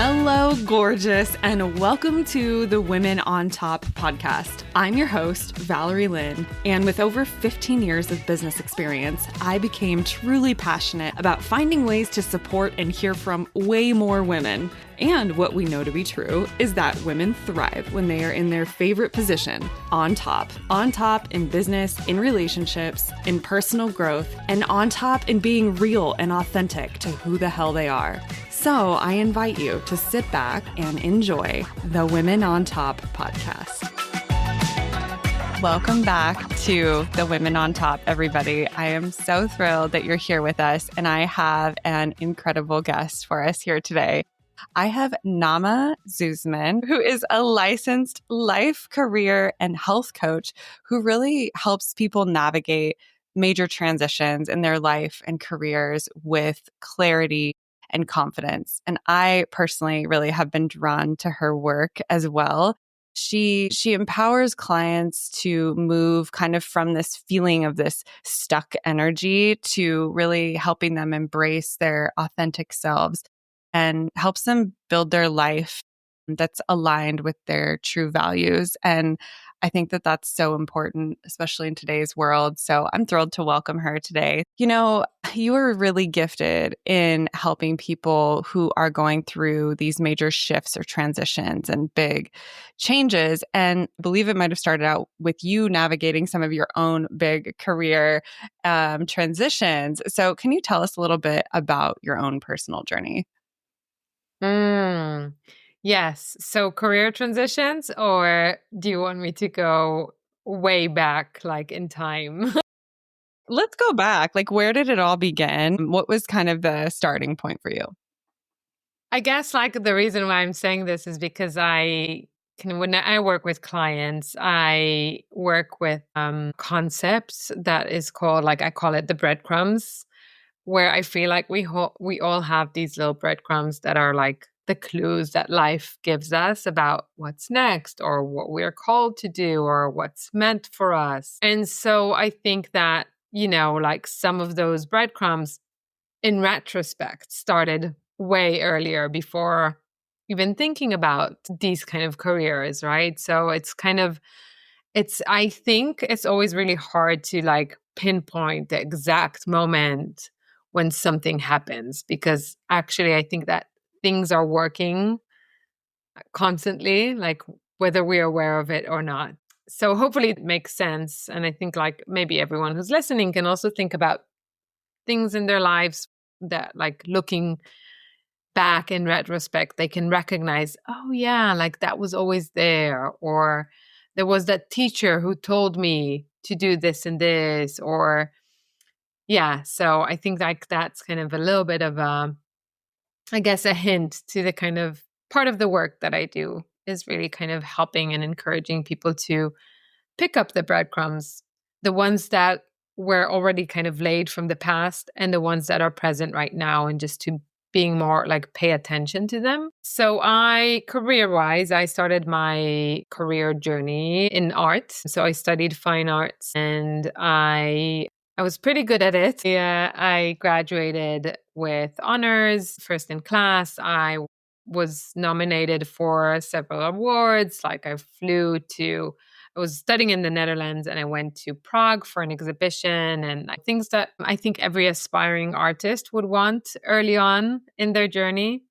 Hello, gorgeous, and welcome to the Women on Top podcast. I'm your host, Valerie Lynn, and with over 15 years of business experience, I became truly passionate about finding ways to support and hear from way more women. And what we know to be true is that women thrive when they are in their favorite position, on top in business, in relationships, in personal growth, and on top in being real and authentic to who the hell they are. So I invite you to sit back and enjoy the Women on Top podcast. Welcome back to the Women on Top, everybody. I am so thrilled that you're here with us, and I have an incredible guest for us here today. I have Naama Zusman, who is a licensed life, career, and health coach who really helps people navigate major transitions in their life and careers with clarity and confidence. And I personally really have been drawn to her work as well. She empowers clients to move kind of from this feeling of this stuck energy to really helping them embrace their authentic selves and helps them build their life that's aligned with their true values. And I think that that's so important, especially in today's world. So I'm thrilled to welcome her today. You know, you are really gifted in helping people who are going through these major shifts or transitions and big changes. And I believe it might have started out with you navigating some of your own big career transitions. So can you tell us a little bit about your own personal journey? Yes. So career transitions, or do you want me to go way back, like in time? Let's go back. Like, where did it all begin? What was kind of the starting point for you? I guess like the reason why I'm saying this is because when I work with clients, I work with concepts that is called, like I call it the breadcrumbs, where I feel like we all have these little breadcrumbs that are like the clues that life gives us about what's next or what we're called to do or what's meant for us. And so I think that, like some of those breadcrumbs in retrospect started way earlier before even thinking about these kind of careers, right? So I think it's always really hard to like pinpoint the exact moment when something happens, because actually I think that things are working constantly, like whether we're aware of it or not. So hopefully it makes sense. And I think like maybe everyone who's listening can also think about things in their lives that, like, looking back in retrospect, they can recognize, oh yeah, like that was always there, or there was that teacher who told me to do this and this, or yeah. So I think like that's kind of a little bit of I guess a hint to the kind of part of the work that I do is really kind of helping and encouraging people to pick up the breadcrumbs, the ones that were already kind of laid from the past and the ones that are present right now, and just to being more like pay attention to them. So career-wise, I started my career journey in art. So I studied fine arts and I was pretty good at it. Yeah, I graduated with honors, first in class. I was nominated for several awards. Like I was studying in the Netherlands and I went to Prague for an exhibition, and things that I think every aspiring artist would want early on in their journey.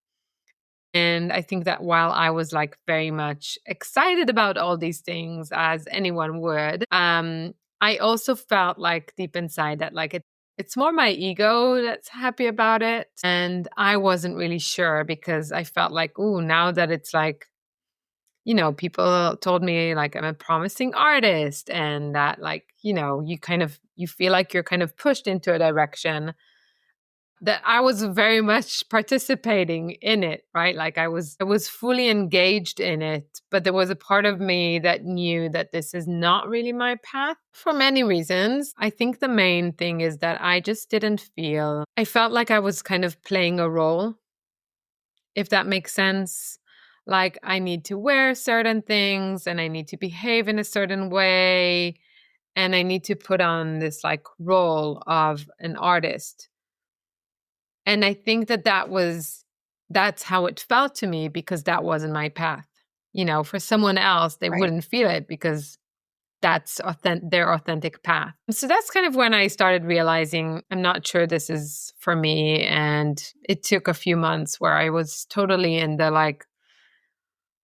And I think that while I was like very much excited about all these things, as anyone would, I also felt like deep inside that like it's more my ego that's happy about it. And I wasn't really sure, because I felt like, ooh, now that it's like, people told me like I'm a promising artist, and that like, you feel like you're kind of pushed into a direction that I was very much participating in it, right? Like I was fully engaged in it, but there was a part of me that knew that this is not really my path for many reasons. I think the main thing is that I felt like I was kind of playing a role, if that makes sense. Like I need to wear certain things and I need to behave in a certain way, and I need to put on this like role of an artist. And I think that was that's how it felt to me because that wasn't my path. For someone else, they wouldn't feel it because that's their authentic path. So that's kind of when I started realizing I'm not sure this is for me. And it took a few months where I was totally in the like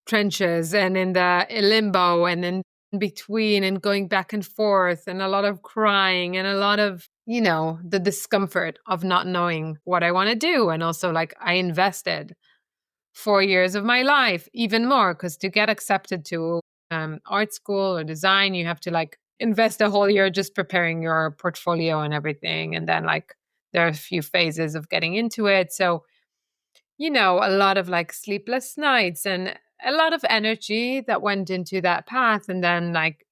trenches and in the limbo and in between and going back and forth and a lot of crying and a lot of, the discomfort of not knowing what I want to do. And also like I invested 4 years of my life, even more, because to get accepted to art school or design, you have to like invest a whole year just preparing your portfolio and everything. And then like there are a few phases of getting into it. So, a lot of like sleepless nights and a lot of energy that went into that path. And then like,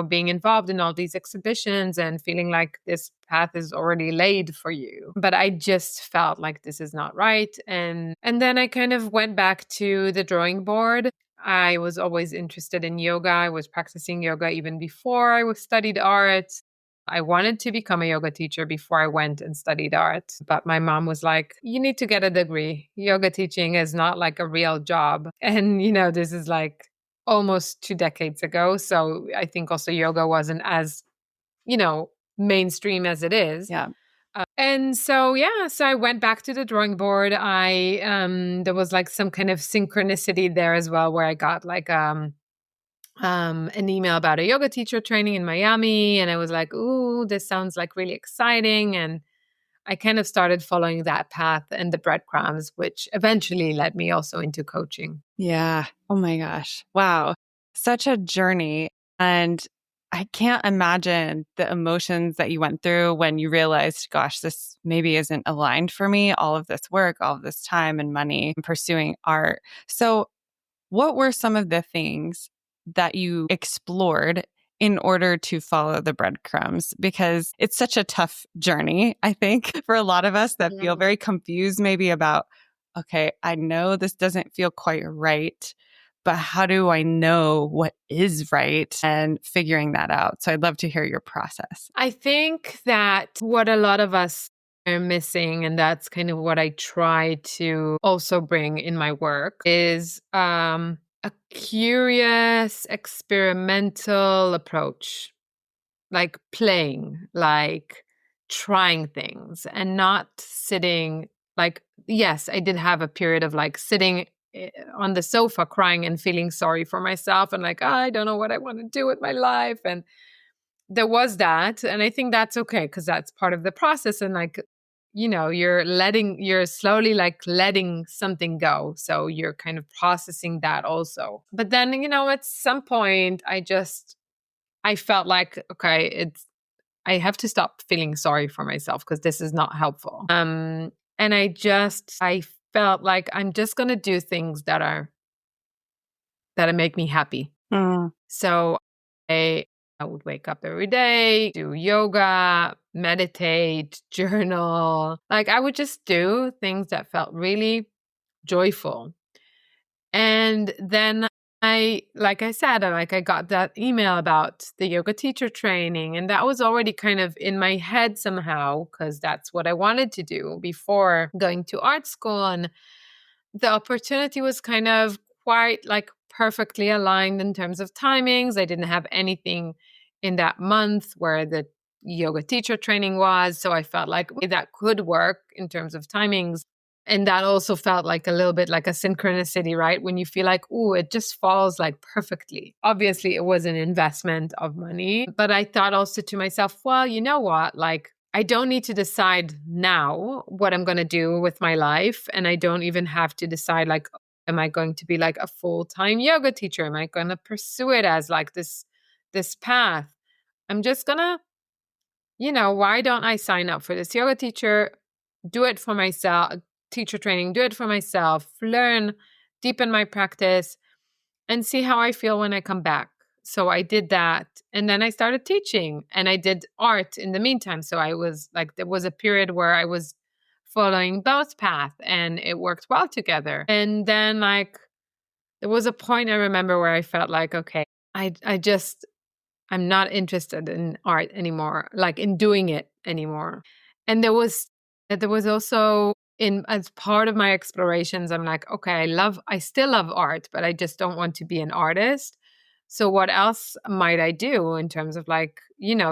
being involved in all these exhibitions and feeling like this path is already laid for you. But I just felt like this is not right. And then I kind of went back to the drawing board. I was always interested in yoga. I was practicing yoga even before I studied art. I wanted to become a yoga teacher before I went and studied art. But my mom was like, you need to get a degree. Yoga teaching is not like a real job. And, this is like almost 2 decades ago. So I think also yoga wasn't as, mainstream as it is. Yeah. And so, so I went back to the drawing board. There was like some kind of synchronicity there as well, where I got like, an email about a yoga teacher training in Miami. And I was like, ooh, this sounds like really exciting. And I kind of started following that path and the breadcrumbs, which eventually led me also into coaching. Yeah. Oh my gosh. Wow. Such a journey. And I can't imagine the emotions that you went through when you realized, gosh, this maybe isn't aligned for me. All of this work, all of this time and money pursuing art. So what were some of the things that you explored in order to follow the breadcrumbs? Because it's such a tough journey, I think, for a lot of us that feel very confused maybe about, okay, I know this doesn't feel quite right, but how do I know what is right and figuring that out? So I'd love to hear your process. I think that what a lot of us are missing, and that's kind of what I try to also bring in my work, is a curious, experimental approach, like playing, like trying things and not sitting like, yes, I did have a period of like sitting on the sofa crying and feeling sorry for myself and like, I don't know what I want to do with my life. And there was that. And I think that's okay because that's part of the process. And like, you're slowly like letting something go. So you're kind of processing that also. But then, at some point, I felt like, okay, I have to stop feeling sorry for myself because this is not helpful. And I felt like I'm just going to do things that make me happy. So I would wake up every day, do yoga, meditate, journal. Like I would just do things that felt really joyful. And then like I said, I got that email about the yoga teacher training, and that was already kind of in my head somehow, because that's what I wanted to do before going to art school. And the opportunity was kind of quite like perfectly aligned in terms of timings. I didn't have anything in that month where the yoga teacher training was. So I felt like that could work in terms of timings. And that also felt like a little bit like a synchronicity, right? When you feel like, oh, it just falls like perfectly. Obviously, it was an investment of money. But I thought also to myself, well, you know what? Like, I don't need to decide now what I'm going to do with my life. And I don't even have to decide, like, am I going to be like a full-time yoga teacher? Am I going to pursue it as like this path? I'm just going to, why don't I sign up for this yoga teacher, do it for myself, teacher training, do it for myself, learn, deepen my practice, and see how I feel when I come back. So I did that. And then I started teaching and I did art in the meantime. So I was like, there was a period where I was following both paths and it worked well together. And then like, there was a point I remember where I felt like, okay, I'm not interested in art anymore, like in doing it anymore. And there was also as part of my explorations, I'm like, okay, I still love art, but I just don't want to be an artist. So what else might I do in terms of like,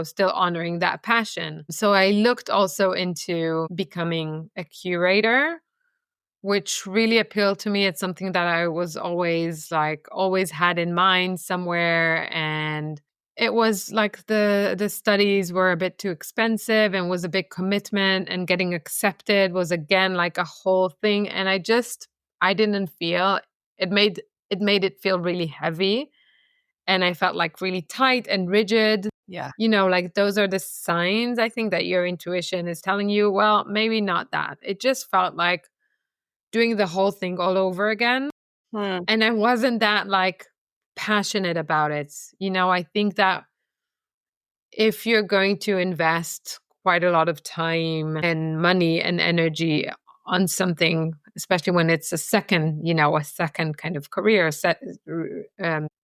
still honoring that passion? So I looked also into becoming a curator, which really appealed to me. It's something that I was always had in mind somewhere. And it was like the studies were a bit too expensive and was a big commitment, and getting accepted was again like a whole thing. And I didn't feel it feel really heavy. And I felt like really tight and rigid. Yeah. Like those are the signs, I think, that your intuition is telling you, well, maybe not that. It just felt like doing the whole thing all over again. And I wasn't that like passionate about it. I think that if you're going to invest quite a lot of time and money and energy on something, especially when it's a second kind of career set,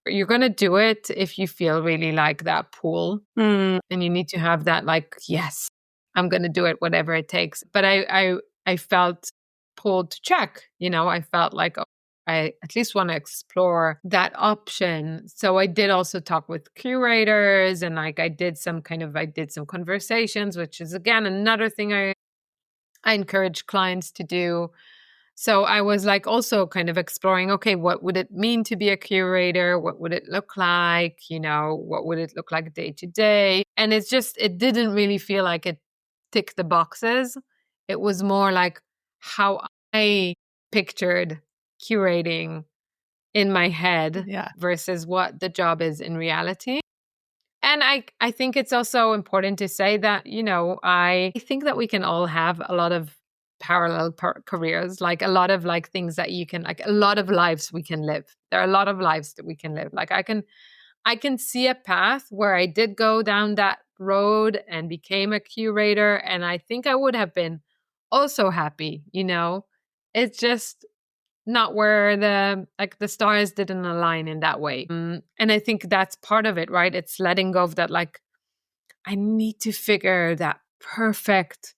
you're going to do it if you feel really like that pull. And you need to have that like, yes, I'm going to do it, whatever it takes. But I felt pulled to check. I felt like, I at least want to explore that option. So I did also talk with curators, and like I did some conversations, which is again another thing I encourage clients to do. So I was like also kind of exploring, okay, what would it mean to be a curator? What would it look like? What would it look like day to day? And it didn't really feel like it ticked the boxes. It was more like how I pictured curating in my head versus what the job is in reality. And I think it's also important to say that, I think that we can all have a lot of parallel careers, like a lot of like things that you can, like a lot of lives we can live. There are a lot of lives that we can live. Like I can see a path where I did go down that road and became a curator, and I think I would have been also happy. It's just not where the stars didn't align in that way. And I think that's part of it, right? It's letting go of that, like, I need to figure that perfect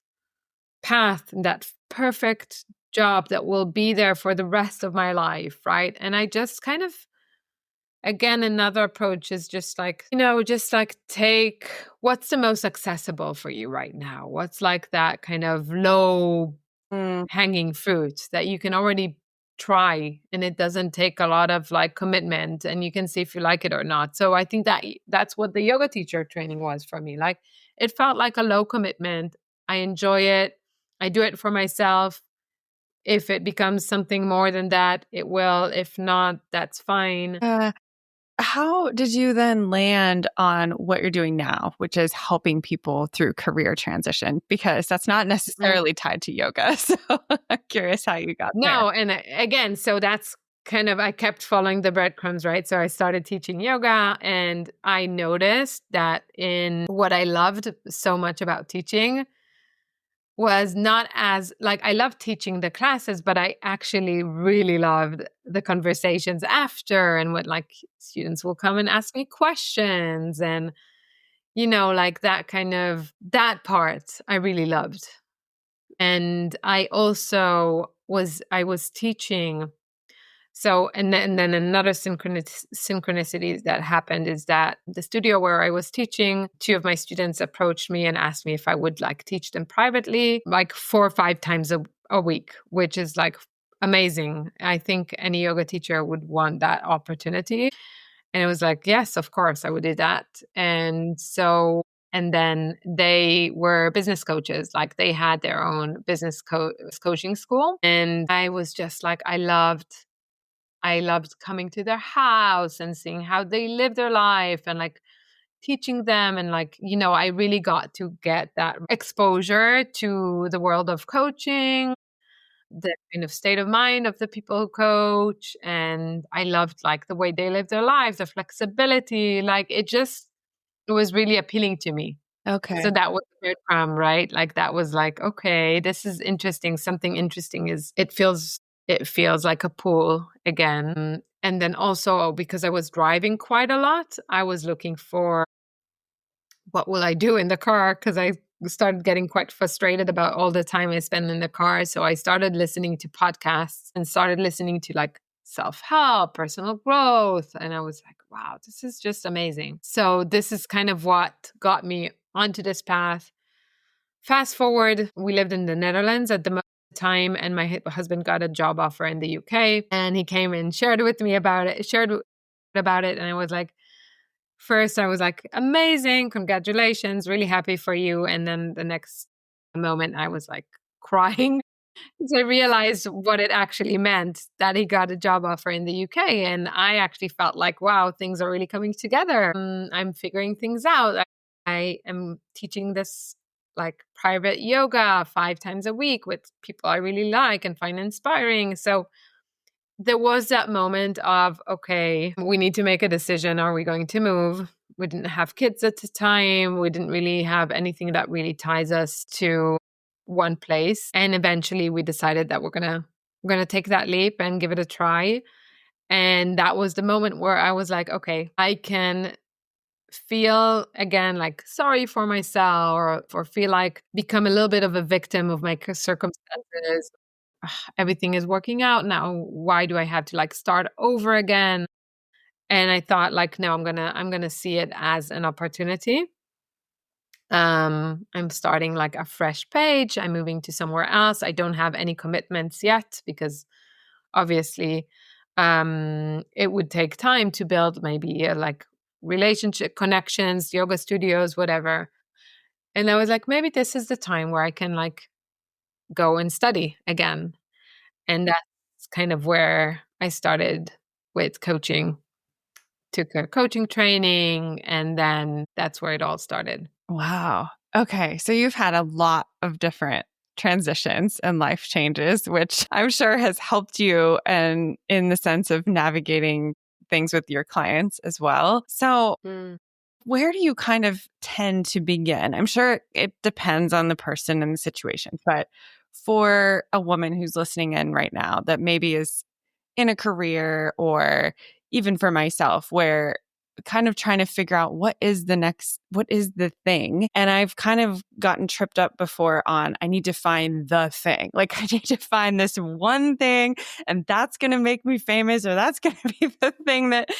path, that perfect job that will be there for the rest of my life, right? And I just kind of, again, another approach is just like, take what's the most accessible for you right now? What's like that kind of low hanging fruit that you can already try, and it doesn't take a lot of like commitment, and you can see if you like it or not. So I think that's what the yoga teacher training was for me. Like it felt like a low commitment. I enjoy it. I do it for myself. If it becomes something more than that, it will. If not, that's fine. How did you then land on what you're doing now, which is helping people through career transition? Because that's not necessarily tied to yoga. So I'm curious how you got there. No, and again, so that's kind of, I kept following the breadcrumbs, right? So I started teaching yoga, and I noticed that in what I loved so much about teaching was not as like, I loved teaching the classes, but I actually really loved the conversations after, and what like students will come and ask me questions, and like that part I really loved. And I also was teaching. So, and then another synchronicity that happened is that the studio where I was teaching, 2 of my students approached me and asked me if I would like teach them privately, like 4 or 5 times a week, which is like amazing. I think any yoga teacher would want that opportunity. And it was like, yes, of course, I would do that. And then they were business coaches, like they had their own business coaching school. And I was just like, I loved coming to their house and seeing how they live their life, and like teaching them. And like, I really got to get that exposure to the world of coaching, the kind of state of mind of the people who coach. And I loved like the way they live their lives, the flexibility, like it was really appealing to me. Okay. So that was the breadcrumb, right? Like that was like, okay, this is interesting. Something interesting is it feels like a pull again. And then also because I was driving quite a lot, I was looking for what will I do in the car? Because I started getting quite frustrated about all the time I spend in the car. So I started listening to podcasts and started listening to like self-help, personal growth. And I was like, wow, this is just amazing. So this is kind of what got me onto this path. Fast forward, we lived in the Netherlands at the time, and my husband got a job offer in the UK, and he came and shared with me about it, and I was like, first I was like, amazing, congratulations, really happy for you. And then the next moment I was like crying because I realized what it actually meant that he got a job offer in the UK. And I actually felt like, wow, things are really coming together. I'm figuring things out. I am teaching this like private yoga 5 times a week with people I really like and find inspiring. So there was that moment of, okay, we need to make a decision. Are we going to move? We didn't have kids at the time. We didn't really have anything that really ties us to one place. And eventually we decided that we're gonna take that leap and give it a try. And that was the moment where I was like, okay, I can feel again like sorry for myself, or feel like become a little bit of a victim of my circumstances. Everything is working out now. Why do I have to like start over again? And I thought like, no, I'm gonna see it as an opportunity. I'm starting like a fresh page. I'm moving to somewhere else. I don't have any commitments yet because obviously it would take time to build maybe like relationship connections, yoga studios, whatever. And I was like, maybe this is the time where I can like go and study again. And that's kind of where I started with coaching, took a coaching training, and then that's where it all started. Wow. Okay. So you've had a lot of different transitions and life changes, which I'm sure has helped you and in the sense of navigating things with your clients as well. So where do you kind of tend to begin? I'm sure it depends on the person and the situation, but for a woman who's listening in right now that maybe is in a career, or even for myself, where kind of trying to figure out what is the thing. And I've kind of gotten tripped up before on, I need to find the thing. Like I need to find this one thing and that's going to make me famous, or that's going to be the thing that,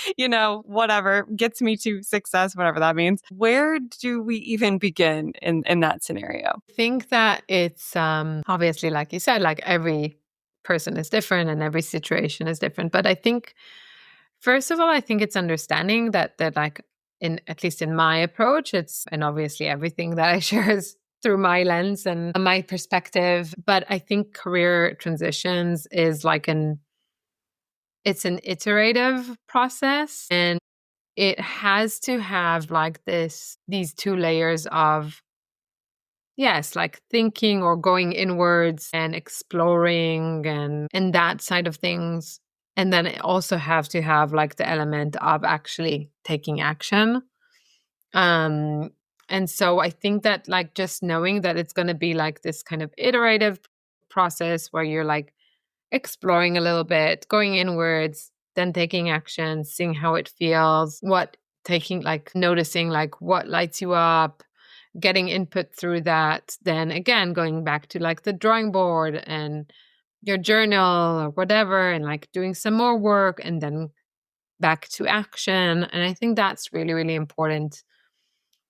whatever gets me to success, whatever that means. Where do we even begin in that scenario? I think that it's obviously, like you said, like every person is different and every situation is different. But I think, first of all, I think it's understanding that like at least in my approach, and obviously everything that I share is through my lens and my perspective. But I think career transitions is like it's an iterative process, and it has to have like these 2 layers of, yes, like thinking or going inwards and exploring and that side of things. And then it also have to have like the element of actually taking action. And so I think that like just knowing that it's going to be like this kind of iterative process where you're like exploring a little bit, going inwards, then taking action, seeing how it feels, noticing like what lights you up, getting input through that, then again going back to like the drawing board and your journal or whatever, and like doing some more work, and then back to action. And I think that's really, really important,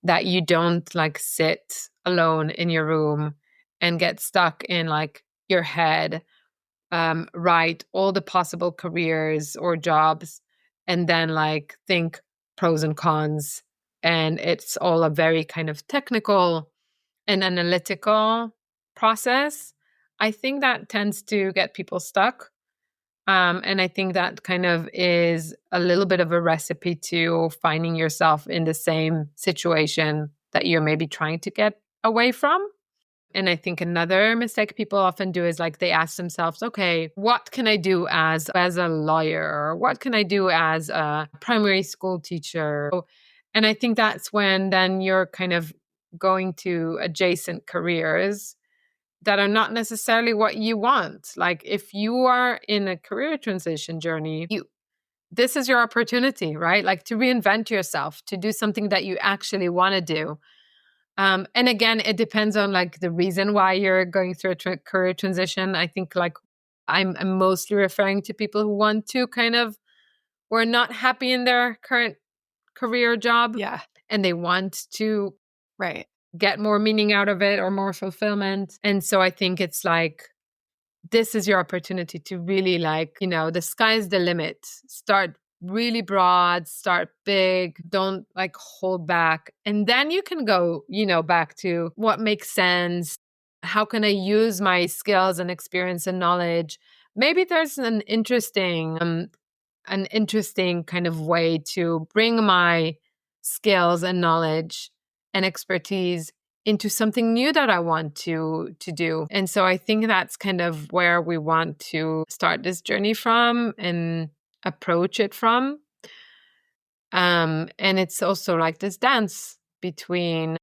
that you don't like sit alone in your room and get stuck in like your head, write all the possible careers or jobs, and then like think pros and cons. And it's all a very kind of technical and analytical process. I think that tends to get people stuck. And I think that kind of is a little bit of a recipe to finding yourself in the same situation that you're maybe trying to get away from. And I think another mistake people often do is like they ask themselves, okay, what can I do as a lawyer? Or what can I do as a primary school teacher? And I think that's when then you're kind of going to adjacent careers that are not necessarily what you want. Like if you are in a career transition journey, this is your opportunity, right? Like to reinvent yourself, to do something that you actually want to do. And again, it depends on like the reason why you're going through a career transition. I think like I'm mostly referring to people who want to kind of, were not happy in their current career job. Yeah. And they want to Right. get more meaning out of it or more fulfillment. And so I think it's like, this is your opportunity to really like, the sky's the limit. Start really broad, start big, don't like hold back. And then you can go, back to what makes sense. How can I use my skills and experience and knowledge? Maybe there's an interesting kind of way to bring my skills and knowledge and expertise into something new that I want to do. And so I think that's kind of where we want to start this journey from and approach it from. And it's also like this dance between,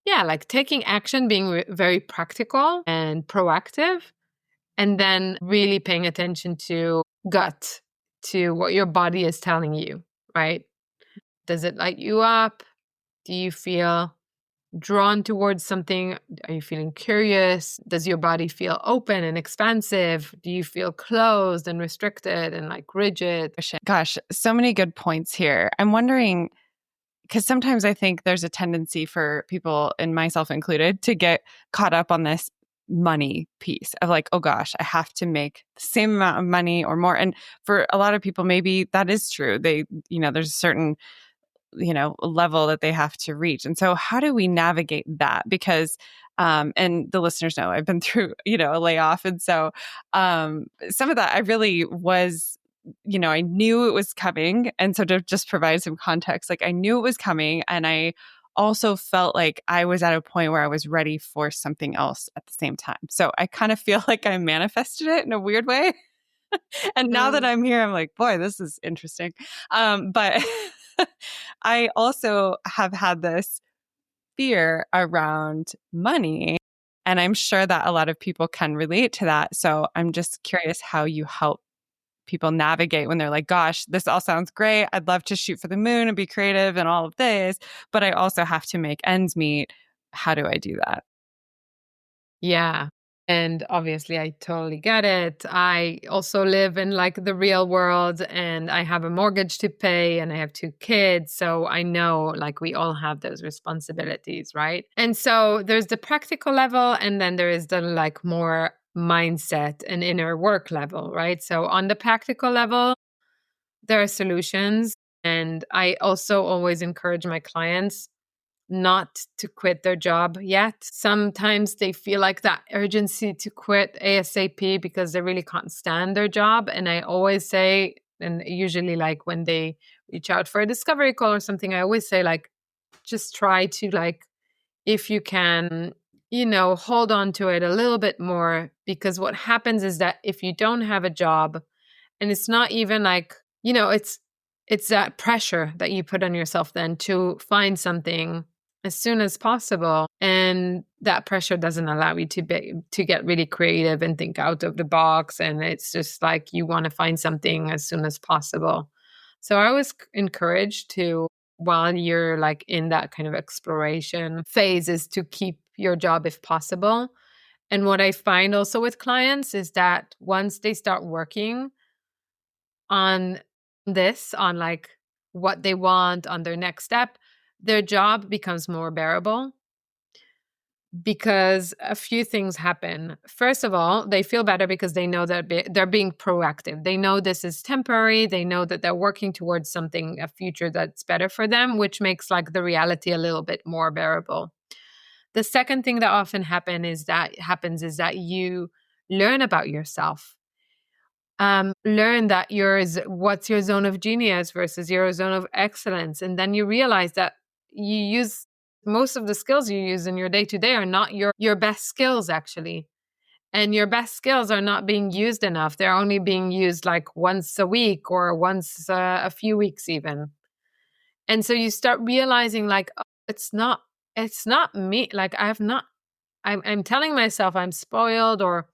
like taking action, being very practical and proactive, and then really paying attention to gut, to what your body is telling you, right? Does it light you up? Do you feel drawn towards something? Are you feeling curious? Does your body feel open and expansive? Do you feel closed and restricted and like rigid? Gosh, so many good points here. I'm wondering, because sometimes I think there's a tendency for people, and myself included, to get caught up on this money piece of like, oh gosh, I have to make the same amount of money or more. And for a lot of people, maybe that is true. They, there's a certain, level that they have to reach. And so how do we navigate that? Because, and the listeners know I've been through, a layoff. And so some of that I really was, I knew it was coming. And so to just provide some context, like I knew it was coming, and I also felt like I was at a point where I was ready for something else at the same time. So I kind of feel like I manifested it in a weird way. And now that I'm here, I'm like, boy, this is interesting. But I also have had this fear around money. And I'm sure that a lot of people can relate to that. So I'm just curious how you help people navigate when they're like, gosh, this all sounds great. I'd love to shoot for the moon and be creative and all of this, but I also have to make ends meet. How do I do that? Yeah. And obviously, I totally get it. I also live in like the real world, and I have a mortgage to pay, and I have 2 kids. So I know like we all have those responsibilities, right? And so there's the practical level, and then there is the like more mindset and inner work level, right? So on the practical level, there are solutions. And I also always encourage my clients not to quit their job yet. Sometimes they feel like that urgency to quit ASAP because they really can't stand their job. And I always say, and usually like when they reach out for a discovery call or something, I always say like, just try to like, if you can, hold on to it a little bit more, because what happens is that if you don't have a job, and it's not even like, it's that pressure that you put on yourself then to find something as soon as possible. And that pressure doesn't allow you to get really creative and think out of the box. And it's just like you want to find something as soon as possible. So I was encouraged to, while you're like in that kind of exploration phase, is to keep your job if possible. And what I find also with clients is that once they start working on this, on like what they want, on their next step, their job becomes more bearable, because a few things happen. First of all, they feel better because they know that they're being proactive. They know this is temporary. They know that they're working towards something, a future that's better for them, which makes like the reality a little bit more bearable. The second thing that often happens is that you learn about yourself. Learn that what's your zone of genius versus your zone of excellence. And then you realize that you use most of the skills you use in your day-to-day are not your best skills, actually. And your best skills are not being used enough. They're only being used like once a week or once a few weeks even. And so you start realizing like, oh, it's not me. Like I'm telling myself I'm spoiled or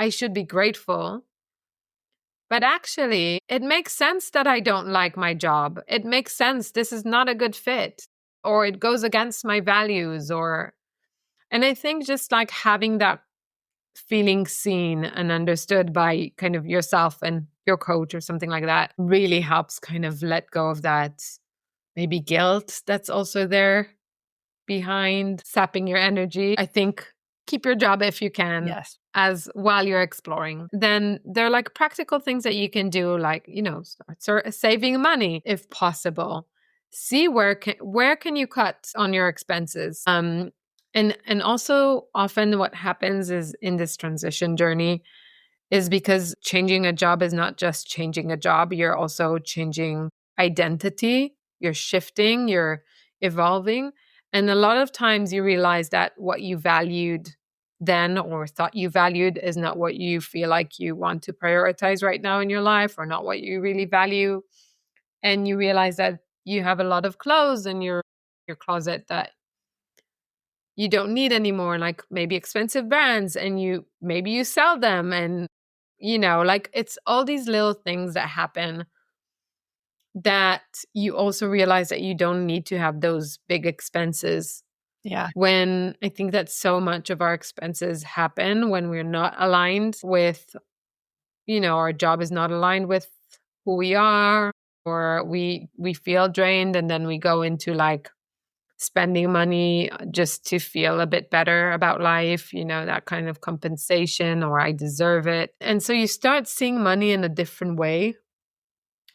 I should be grateful. But actually, it makes sense that I don't like my job. It makes sense. This is not a good fit. or it goes against my values, and I think just like having that feeling seen and understood by kind of yourself and your coach or something like that really helps kind of let go of that maybe guilt that's also there behind sapping your energy. I think keep your job if you can. Yes. As while you're exploring. Then there are like practical things that you can do, like, start saving money if possible. See where can you cut on your expenses. And also often what happens is in this transition journey is because changing a job is not just changing a job, you're also changing identity, you're shifting, you're evolving. And a lot of times you realize that what you valued then or thought you valued is not what you feel like you want to prioritize right now in your life, or not what you really value. And you realize that you have a lot of clothes in your closet that you don't need anymore, like maybe expensive brands, and maybe you sell them. And like it's all these little things that happen that you also realize that you don't need to have those big expenses. Yeah. When I think that so much of our expenses happen when we're not aligned with, our job is not aligned with who we are, or we feel drained, and then we go into like spending money just to feel a bit better about life, that kind of compensation, or I deserve it. And so you start seeing money in a different way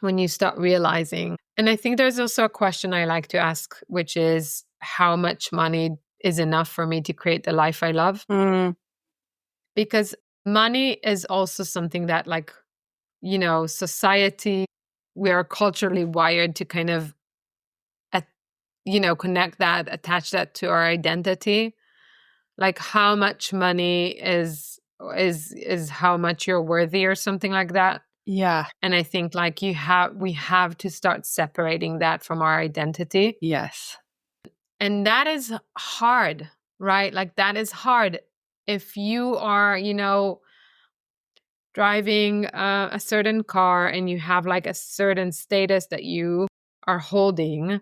when you start realizing. And I think there's also a question I like to ask, which is how much money is enough for me to create the life I love? Because money is also something that, like, society, we are culturally wired to kind of connect that, attach that to our identity. Like how much money is how much you're worthy or something like that. Yeah. And I think like we have to start separating that from our identity. Yes. And that is hard, right? Like that is hard. If you are, driving a certain car and you have like a certain status that you are holding,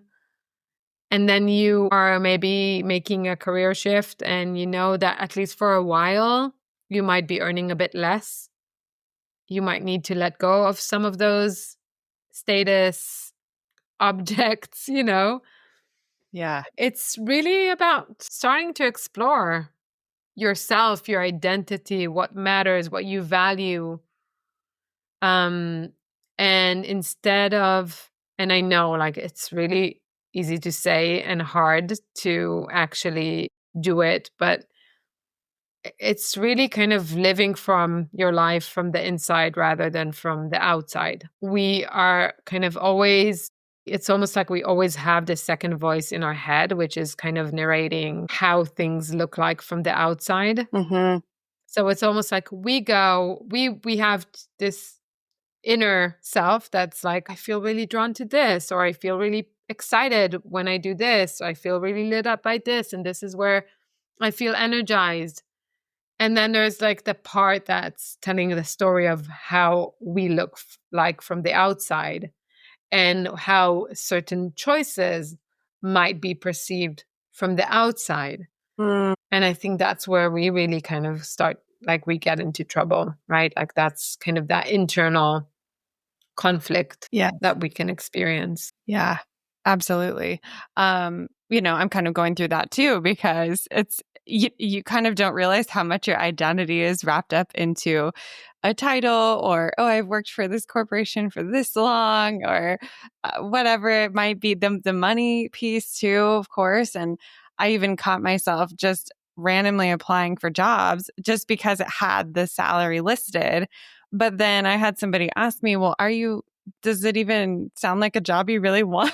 and then you are maybe making a career shift, and you know that at least for a while, you might be earning a bit less. You might need to let go of some of those status objects, Yeah. It's really about starting to explore yourself, your identity, what matters, what you value. And instead of, and I know like it's really easy to say and hard to actually do it, but it's really kind of living from your life from the inside rather than from the outside. We are kind of always, it's almost like we always have this second voice in our head, which is kind of narrating how things look like from the outside. Mm-hmm. So it's almost like we have this inner self that's like, I feel really drawn to this, or I feel really excited when I do this, or I feel really lit up by this, and this is where I feel energized. And then there's like the part that's telling the story of how we look like from the outside, and how certain choices might be perceived from the outside. And I think that's where we really kind of start, like we get into trouble, right? Like that's kind of that internal conflict that we can experience. Yeah, absolutely. I'm kind of going through that too, because it's, you kind of don't realize how much your identity is wrapped up into a title, or, oh, I've worked for this corporation for this long, or whatever it might be, the money piece too, of course. And I even caught myself just randomly applying for jobs just because it had the salary listed. But then I had somebody ask me, well, does it even sound like a job you really want?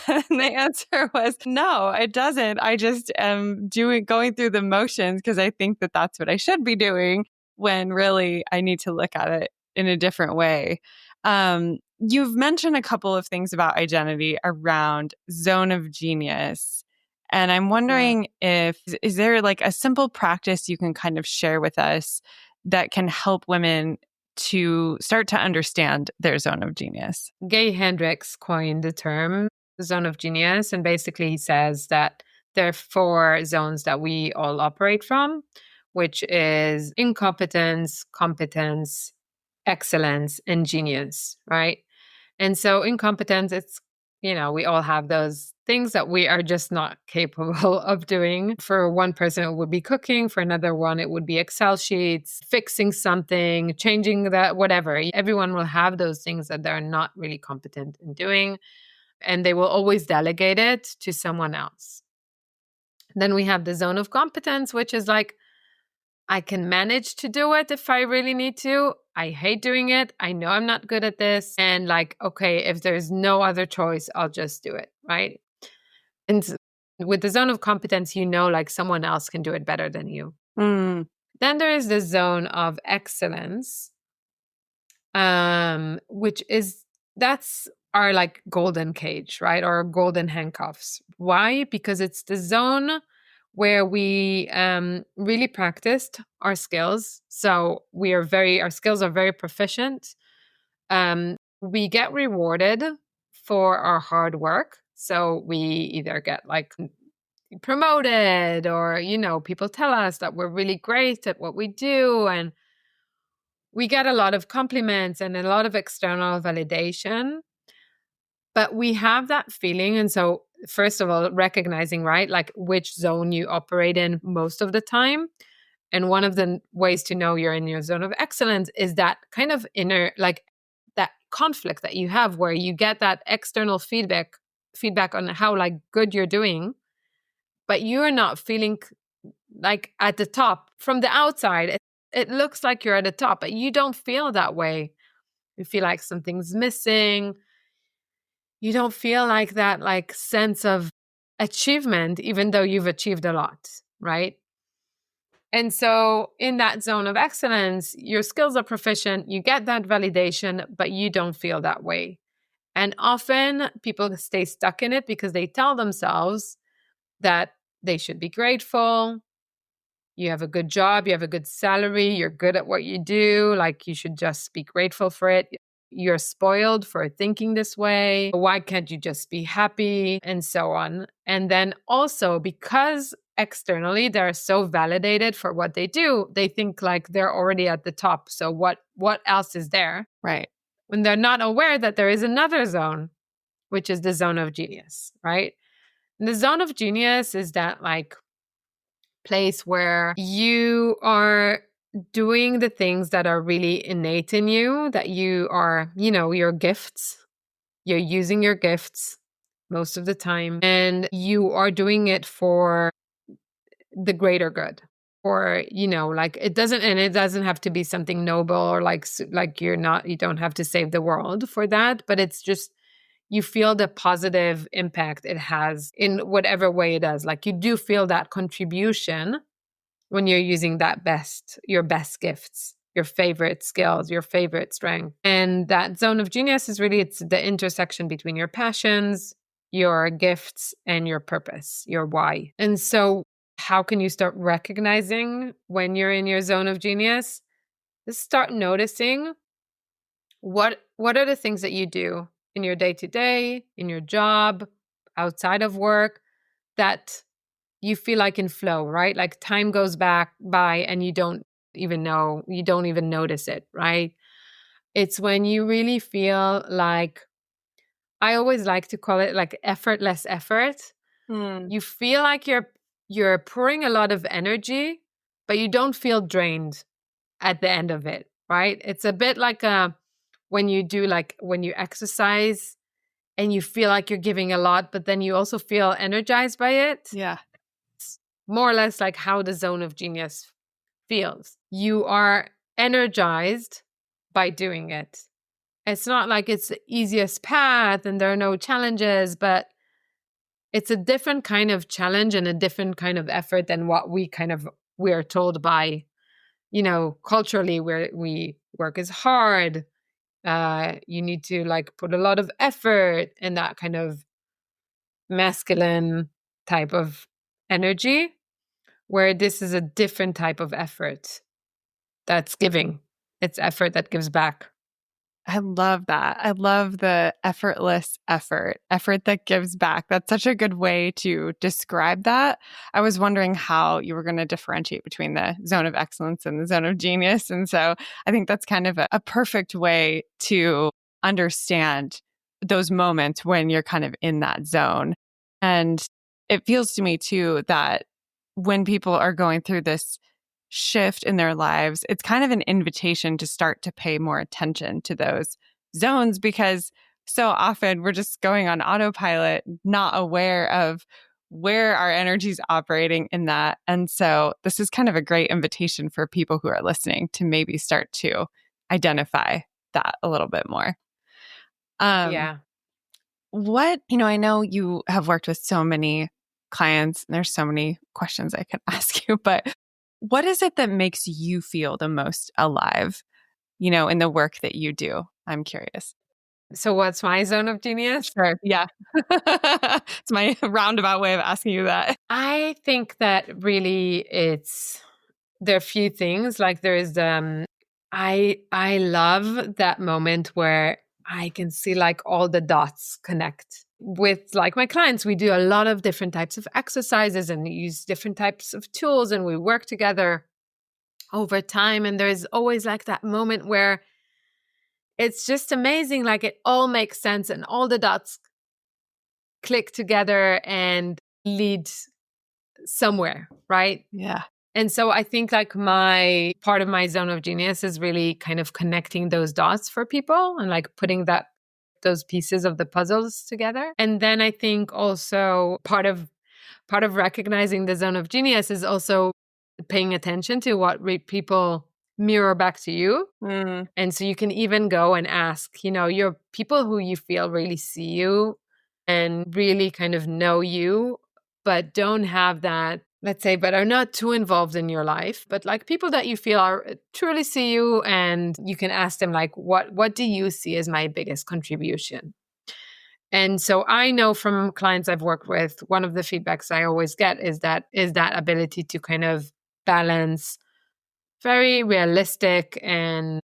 And the answer was, no, it doesn't. I just am going through the motions because I think that that's what I should be doing, when really I need to look at it in a different way. You've mentioned a couple of things about identity around zone of genius. And I'm wondering is there like a simple practice you can kind of share with us that can help women to start to understand their zone of genius? Gay Hendricks coined the term zone of genius. And basically he says that there are 4 zones that we all operate from, which is incompetence, competence, excellence, and genius, right? And so incompetence, it's, we all have those things that we are just not capable of doing. For one person, it would be cooking. For another one, it would be Excel sheets, fixing something, changing that, whatever. Everyone will have those things that they're not really competent in doing, and they will always delegate it to someone else. Then we have the zone of competence, which is like, I can manage to do it if I really need to. I hate doing it. I know I'm not good at this. And like, okay, if there's no other choice, I'll just do it, right? And with the zone of competence, like someone else can do it better than you. Mm. Then there is the zone of excellence, that's our like golden cage, right? Or golden handcuffs. Why? Because it's the zone where we really practiced our skills. So our skills are very proficient. We get rewarded for our hard work. So we either get like promoted or, people tell us that we're really great at what we do. And we get a lot of compliments and a lot of external validation. But we have that feeling. And so, first of all, recognizing, right, like which zone you operate in most of the time. And one of the ways to know you're in your zone of excellence is that kind of inner, like that conflict that you have where you get that external feedback on how like good you're doing, but you're not feeling like at the top. From the outside, it looks like you're at the top, but you don't feel that way. You feel like something's missing. You don't feel like that like sense of achievement, even though you've achieved a lot, right? And so in that zone of excellence, your skills are proficient, you get that validation, but you don't feel that way. And often people stay stuck in it because they tell themselves that they should be grateful. You have a good job, you have a good salary, you're good at what you do, like you should just be grateful for it. You're spoiled for thinking this way. Why can't you just be happy? And so on. And then also because externally they're so validated for what they do, they think like they're already at the top. So what else is there? Right. When they're not aware that there is another zone, which is the zone of genius, right? And the zone of genius is that like place where you are doing the things that are really innate in you, that you are, your gifts. You're using your gifts most of the time, and you are doing it for the greater good. Or, like it doesn't have to be something noble or like you don't have to save the world for that, but it's just you feel the positive impact it has in whatever way it does. Like you do feel that contribution when you're using your best gifts, your favorite skills, your favorite strength. And that zone of genius is really, it's the intersection between your passions, your gifts, and your purpose, your why. And so how can you start recognizing when you're in your zone of genius? Just start noticing what are the things that you do in your day-to-day, in your job, outside of work, that you feel like in flow, right? Like time goes by and you don't even notice it, right? It's when you really feel like, I always like to call it like effortless effort. You feel like you're pouring a lot of energy, but you don't feel drained at the end of it, right? It's a bit like when you exercise and you feel like you're giving a lot, but then you also feel energized by it. Yeah. More or less like how the zone of genius feels. You are energized by doing it. It's not like it's the easiest path and there are no challenges, but it's a different kind of challenge and a different kind of effort than what we are told by, culturally, where we work is hard. You need to like put a lot of effort and that kind of masculine type of energy, where this is a different type of effort that's giving. It's effort that gives back. I love that. I love the effortless effort that gives back. That's such a good way to describe that. I was wondering how you were going to differentiate between the zone of excellence and the zone of genius. And so I think that's kind of a perfect way to understand those moments when you're kind of in that zone. And it feels to me too that when people are going through this shift in their lives, it's kind of an invitation to start to pay more attention to those zones because so often we're just going on autopilot, not aware of where our energy is operating in that. And so this is kind of a great invitation for people who are listening to maybe start to identify that a little bit more. Yeah. I know you have worked with so many clients and there's so many questions I could ask you, but what is it that makes you feel the most alive, in the work that you do? I'm curious. So what's my zone of genius? Sure. Yeah. It's my roundabout way of asking you that. I think that really there are a few things. Like there's I love that moment where I can see like all the dots connect. With like my clients, we do a lot of different types of exercises and use different types of tools, and we work together over time. And there's always like that moment where it's just amazing. Like it all makes sense and all the dots click together and lead somewhere, right? Yeah. And so I think like my part of my zone of genius is really kind of connecting those dots for people and like putting those pieces of the puzzles together. And then I think also part of recognizing the zone of genius is also paying attention to what people mirror back to you. Mm. And so you can even go and ask, your people who you feel really see you and really kind of know you, but don't have that, let's say, but are not too involved in your life, but like people that you feel are truly see you, and you can ask them like, what do you see as my biggest contribution? And so I know from clients I've worked with, one of the feedbacks I always get is that ability to kind of balance very realistic and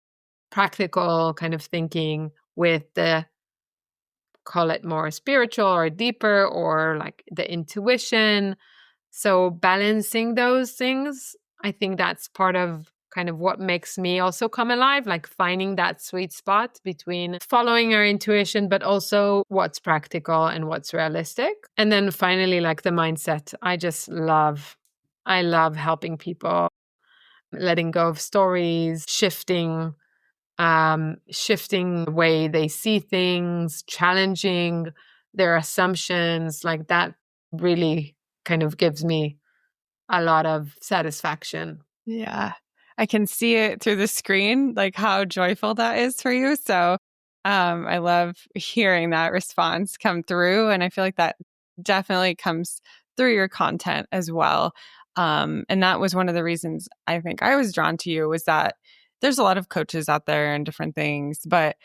practical kind of thinking with the, call it more spiritual or deeper, or like the intuition. So balancing those things, I think that's part of kind of what makes me also come alive, like finding that sweet spot between following our intuition, but also what's practical and what's realistic. And then finally, like the mindset. I love helping people, letting go of stories, shifting the way they see things, challenging their assumptions. Like that really kind of gives me a lot of satisfaction. Yeah. I can see it through the screen, like how joyful that is for you. So I love hearing that response come through. And I feel like that definitely comes through your content as well. And that was one of the reasons I think I was drawn to you, was that there's a lot of coaches out there and different things, but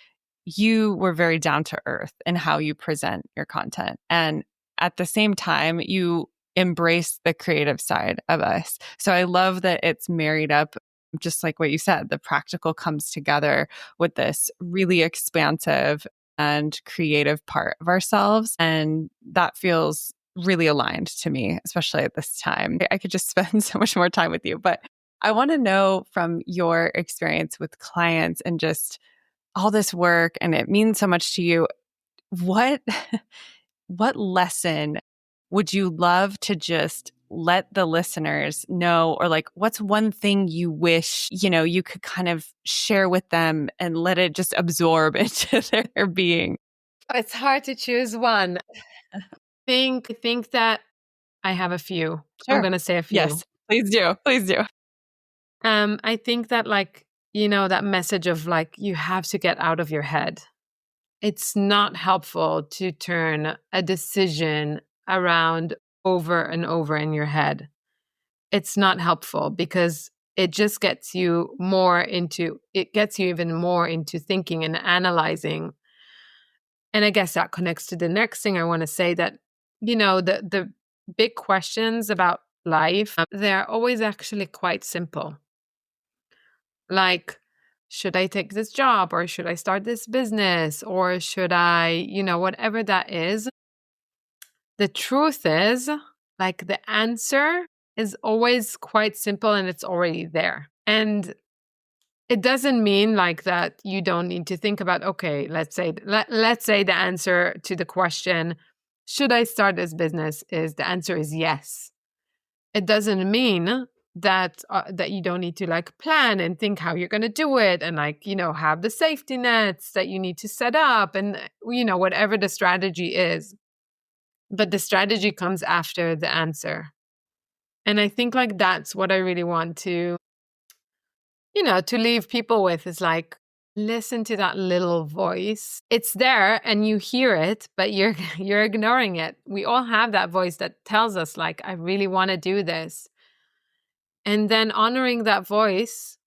you were very down to earth in how you present your content. And at the same time, you embrace the creative side of us. So I love that it's married up, just like what you said, the practical comes together with this really expansive and creative part of ourselves. And that feels really aligned to me, especially at this time. I could just spend so much more time with you, but I want to know from your experience with clients and just all this work, and it means so much to you. What what lesson would you love to just let the listeners know, or like what's one thing you wish, you could kind of share with them and let it just absorb into their being? It's hard to choose one. I think that I have a few. I'm Sure. going to say a few. Yes, please do. Please do. I think that like, that message of like, you have to get out of your head. It's not helpful to turn a decision around over and over in your head. It's not helpful because it just gets you even more into thinking and analyzing. And I guess that connects to the next thing I want to say, that, the big questions about life, they're always actually quite simple. Like, should I take this job, or should I start this business, or should I, whatever that is. The truth is, like, the answer is always quite simple and it's already there. And it doesn't mean like that you don't need to think about, okay, let's say the answer to the question, should I start this business, is the answer is yes. It doesn't mean that you don't need to like plan and think how you're going to do it, and like, have the safety nets that you need to set up, and whatever the strategy is. But the strategy comes after the answer. And I think like that's what I really want to to leave people with, is like, listen to that little voice. It's there and you hear it, but you're ignoring it. We all have that voice that tells us like, I really want to do this. And then honoring that voice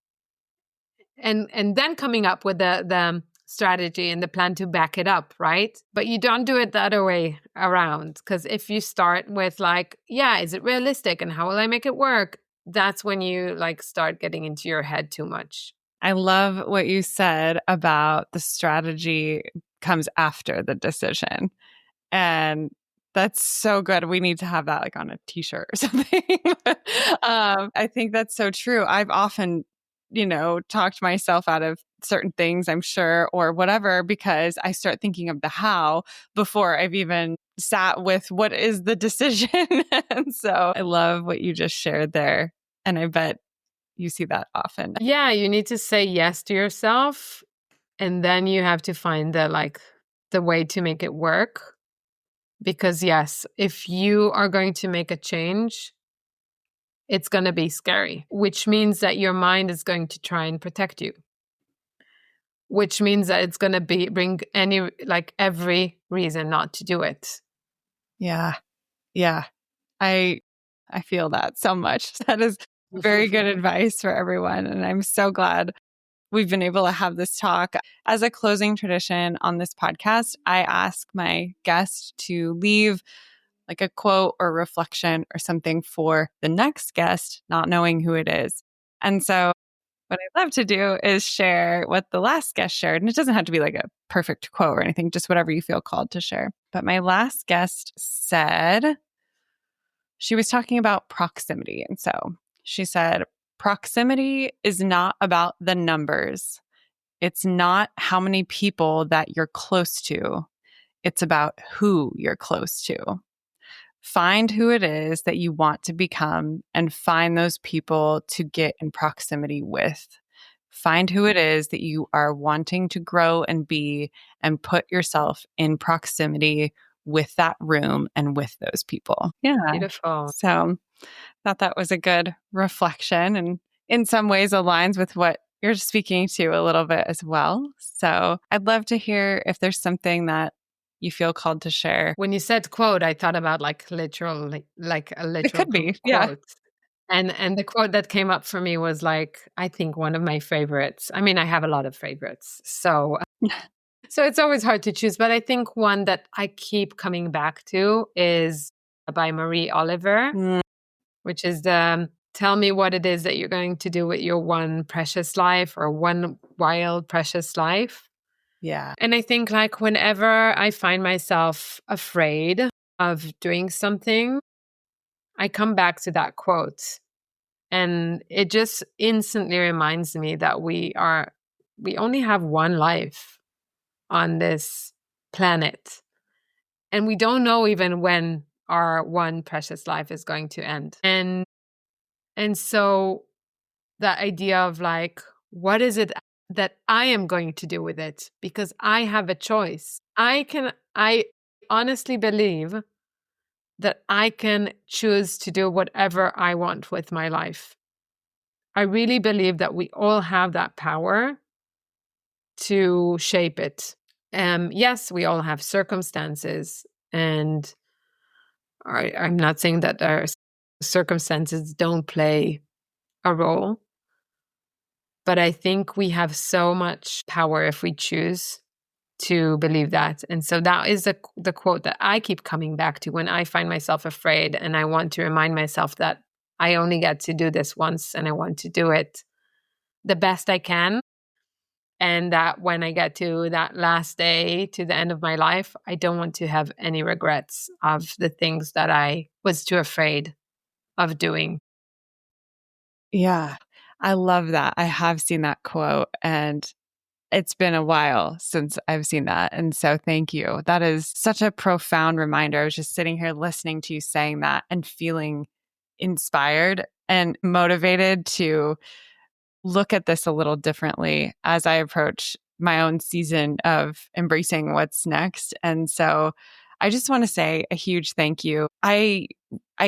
and then coming up with the strategy and the plan to back it up, right? But you don't do it the other way around. Because if you start with like, yeah, is it realistic and how will I make it work? That's when you like start getting into your head too much. I love what you said about the strategy comes after the decision. And that's so good. We need to have that like on a t-shirt or something. I think that's so true. I've often, talked myself out of certain things, I'm sure, or whatever, because I start thinking of the how before I've even sat with what is the decision. And so I love what you just shared there. And I bet you see that often. Yeah, you need to say yes to yourself. And then you have to find the way to make it work. Because yes, if you are going to make a change, it's going to be scary, which means that your mind is going to try and protect you, which means that it's going to bring every reason not to do it. Yeah. Yeah. I feel that so much. That is very good advice for everyone. And I'm so glad we've been able to have this talk. As a closing tradition on this podcast, I ask my guests to leave like a quote or reflection or something for the next guest, not knowing who it is. And so what I love to do is share what the last guest shared. And it doesn't have to be like a perfect quote or anything, just whatever you feel called to share. But my last guest said, she was talking about proximity. And so she said, proximity is not about the numbers. It's not how many people that you're close to. It's about who you're close to. Find who it is that you want to become and find those people to get in proximity with. Find who it is that you are wanting to grow and be, and put yourself in proximity with that room and with those people. Yeah. Beautiful. So I thought that was a good reflection, and in some ways aligns with what you're speaking to a little bit as well. So I'd love to hear if there's something that you feel called to share. When you said quote, I thought about like a literal It could be, quote. yeah. And the quote that came up for me was like, I think one of my favorites. I mean, I have a lot of favorites. So it's always hard to choose. But I think one that I keep coming back to is by Marie Oliver, which is tell me what it is that you're going to do with your one precious life, or one wild precious life. Yeah. And I think like whenever I find myself afraid of doing something, I come back to that quote. And it just instantly reminds me that we only have one life on this planet. And we don't know even when our one precious life is going to end. And so that idea of like, what is it that I am going to do with it? Because I have a choice. I honestly believe that I can choose to do whatever I want with my life. I really believe that we all have that power to shape it. Yes, we all have circumstances, and I'm not saying that our circumstances don't play a role, but I think we have so much power if we choose to believe that. And so that is the quote that I keep coming back to when I find myself afraid, and I want to remind myself that I only get to do this once, and I want to do it the best I can. And that when I get to that last day, to the end of my life, I don't want to have any regrets of the things that I was too afraid of doing. Yeah, I love that. I have seen that quote, and it's been a while since I've seen that. And so thank you. That is such a profound reminder. I was just sitting here listening to you saying that and feeling inspired and motivated to look at this a little differently as I approach my own season of embracing what's next. And so I just want to say a huge thank you. I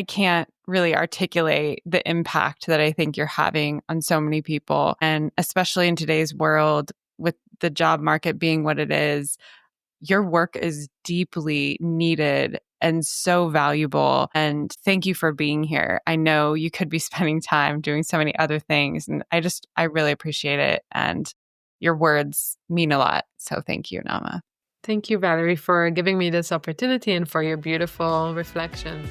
can't really articulate the impact that I think you're having on so many people, and especially in today's world with the job market being what it is. Your work is deeply needed and so valuable. And thank you for being here. I know you could be spending time doing so many other things. And I really appreciate it. And your words mean a lot. So thank you, Naama. Thank you, Valerie, for giving me this opportunity and for your beautiful reflection.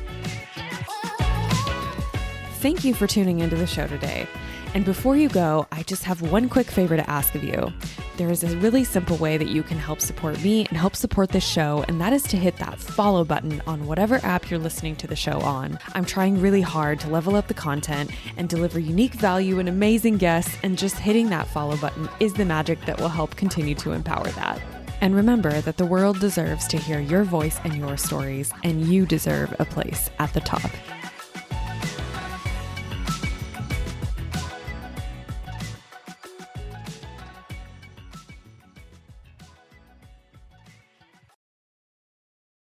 Thank you for tuning into the show today. And before you go, I just have one quick favor to ask of you. There is a really simple way that you can help support me and help support this show, and that is to hit that follow button on whatever app you're listening to the show on. I'm trying really hard to level up the content and deliver unique value and amazing guests, and just hitting that follow button is the magic that will help continue to empower that. And remember that the world deserves to hear your voice and your stories, and you deserve a place at the top.